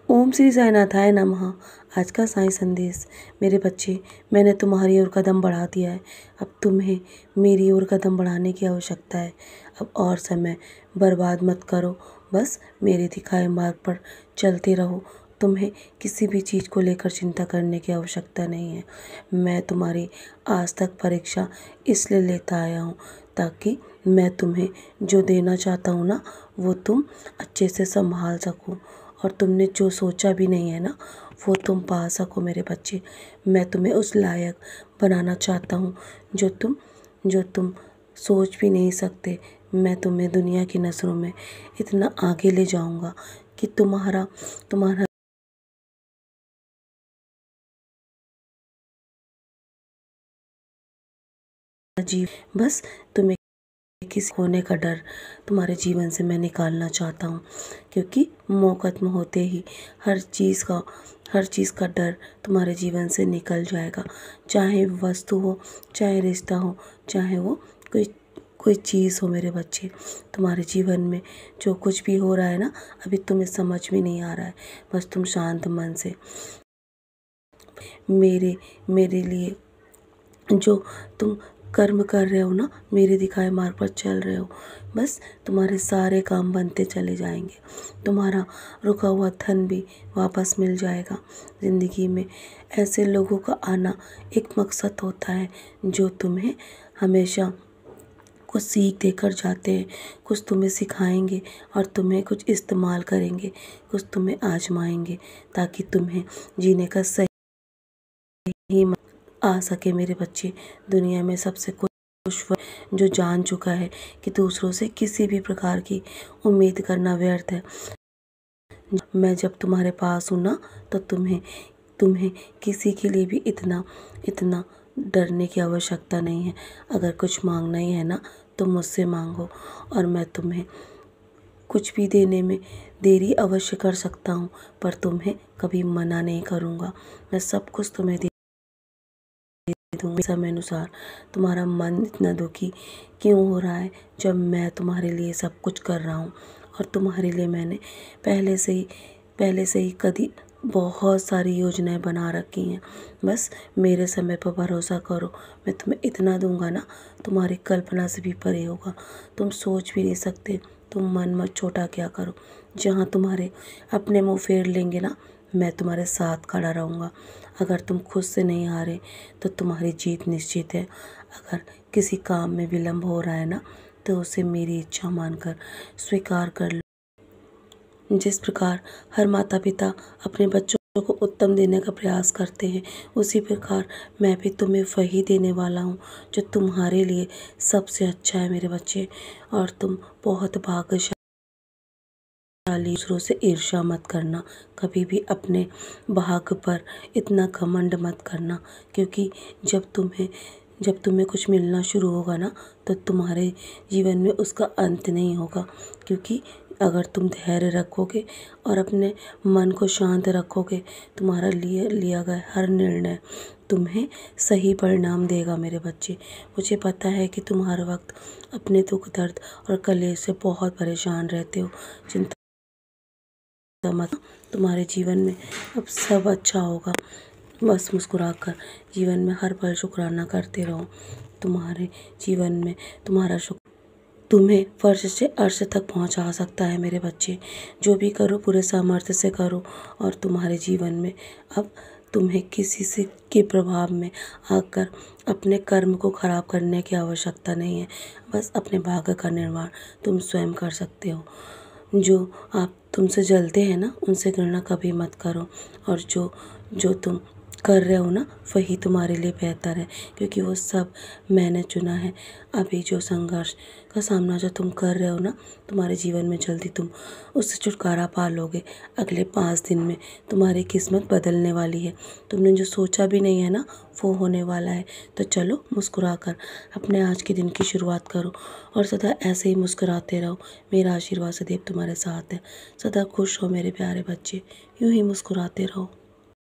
ओम श्री साईनाथाय नमः। आज का साईं संदेश। मेरे बच्चे, मैंने तुम्हारी ओर कदम बढ़ा दिया है। अब तुम्हें मेरी ओर कदम बढ़ाने की आवश्यकता है। अब और समय बर्बाद मत करो, बस मेरे दिखाए मार्ग पर चलते रहो। तुम्हें किसी भी चीज़ को लेकर चिंता करने की आवश्यकता नहीं है। मैं तुम्हारी आज तक परीक्षा इसलिए लेता आया हूँ ताकि मैं तुम्हें जो देना चाहता हूँ ना, वो तुम अच्छे से संभाल सको। और तुमने जो सोचा भी नहीं है ना, वो तुम पा सको मेरे बच्चे। मैं तुम्हें उस लायक बनाना चाहता हूँ जो तुम सोच भी नहीं सकते। मैं तुम्हें दुनिया की नज़रों में इतना आगे ले जाऊँगा कि तुम्हारा बस तुम्हें किसी होने का डर तुम्हारे जीवन से मैं निकालना चाहता हूँ, क्योंकि मौत खत्म होते ही हर चीज़ का डर तुम्हारे जीवन से निकल जाएगा। चाहे वस्तु हो, चाहे रिश्ता हो, चाहे वो कोई चीज़ हो मेरे बच्चे। तुम्हारे जीवन में जो कुछ भी हो रहा है ना, अभी तुम्हें समझ में नहीं आ रहा है। बस तुम शांत मन से मेरे लिए जो तुम कर्म कर रहे हो ना, मेरे दिखाए मार्ग पर चल रहे हो, बस तुम्हारे सारे काम बनते चले जाएंगे। तुम्हारा रुका हुआ धन भी वापस मिल जाएगा। ज़िंदगी में ऐसे लोगों का आना एक मकसद होता है जो तुम्हें हमेशा कुछ सीख देकर जाते हैं। कुछ तुम्हें सिखाएंगे और तुम्हें कुछ इस्तेमाल करेंगे, कुछ तुम्हें आजमाएंगे ताकि तुम्हें जीने का सही आ सके मेरे बच्चे। दुनिया में सबसे खुश जो जान चुका है कि दूसरों से किसी भी प्रकार की उम्मीद करना व्यर्थ है। मैं जब तुम्हारे पास हूँ ना, तो तुम्हें किसी के लिए भी इतना डरने की आवश्यकता नहीं है। अगर कुछ मांगना ही है ना, तो मुझसे मांगो और मैं तुम्हें कुछ भी देने में देरी अवश्य कर सकता हूँ, पर तुम्हें कभी मना नहीं करूँगा। मैं सब कुछ तुम्हें दूंगी समय अनुसार। तुम्हारा मन इतना दुखी क्यों हो रहा है जब मैं तुम्हारे लिए सब कुछ कर रहा हूँ? और तुम्हारे लिए मैंने पहले से ही कभी बहुत सारी योजनाएं बना रखी हैं। बस मेरे समय पर भरोसा करो। मैं तुम्हें इतना दूंगा ना, तुम्हारी कल्पना से भी परे होगा। तुम सोच भी नहीं सकते। तुम मन मत छोटा क्या करो। जहाँ तुम्हारे अपने मुँह फेर लेंगे ना, मैं तुम्हारे साथ खड़ा रहूँगा। अगर तुम खुद से नहीं हारे तो तुम्हारी जीत निश्चित है। अगर किसी काम में विलंब हो रहा है ना, तो उसे मेरी इच्छा मानकर स्वीकार कर लो। जिस प्रकार हर माता पिता अपने बच्चों को उत्तम देने का प्रयास करते हैं, उसी प्रकार मैं भी तुम्हें वही देने वाला हूँ जो तुम्हारे लिए सबसे अच्छा है मेरे बच्चे। और तुम बहुत भाग्यशाली। दूसरों से ईर्ष्या मत करना, कभी भी अपने भाग्य पर इतना घमंड मत करना, क्योंकि जब तुम्हें कुछ मिलना शुरू होगा ना, तो तुम्हारे जीवन में उसका अंत नहीं होगा। क्योंकि अगर तुम धैर्य रखोगे और अपने मन को शांत रखोगे, तुम्हारा लिया गया हर निर्णय तुम्हें सही परिणाम देगा मेरे बच्चे। मुझे पता है कि तुम हर वक्त अपने दुख दर्द और कलेश से बहुत परेशान रहते हो। चिंता मत, तुम्हारे जीवन में अब सब अच्छा होगा। बस मुस्कुराकर जीवन में हर पल शुक्राना करते रहो। तुम्हारे जीवन में तुम्हारा शुक्र तुम्हें फर्श से अर्श तक पहुंचा सकता है मेरे बच्चे। जो भी करो पूरे सामर्थ्य से करो, और तुम्हारे जीवन में अब तुम्हें किसी से के प्रभाव में आकर अपने कर्म को खराब करने की आवश्यकता नहीं है। बस अपने भाग्य का निर्माण तुम स्वयं कर सकते हो। जो आप तुमसे जलते हैं ना, उनसे घृणा कभी मत करो। और जो तुम कर रहे हो ना, वही तुम्हारे लिए बेहतर है, क्योंकि वो सब मैंने चुना है। अभी जो संघर्ष का सामना जो तुम कर रहे हो ना, तुम्हारे जीवन में जल्दी तुम उससे छुटकारा पा लोगे। अगले 5 दिन में तुम्हारी किस्मत बदलने वाली है। तुमने जो सोचा भी नहीं है ना, वो होने वाला है। तो चलो मुस्कुराकर अपने आज के दिन की शुरुआत करो और सदा ऐसे ही मुस्कुराते रहो। मेरा आशीर्वाद सदैव तुम्हारे साथ है। सदा खुश हो मेरे प्यारे बच्चे, यूं ही मुस्कुराते रहो।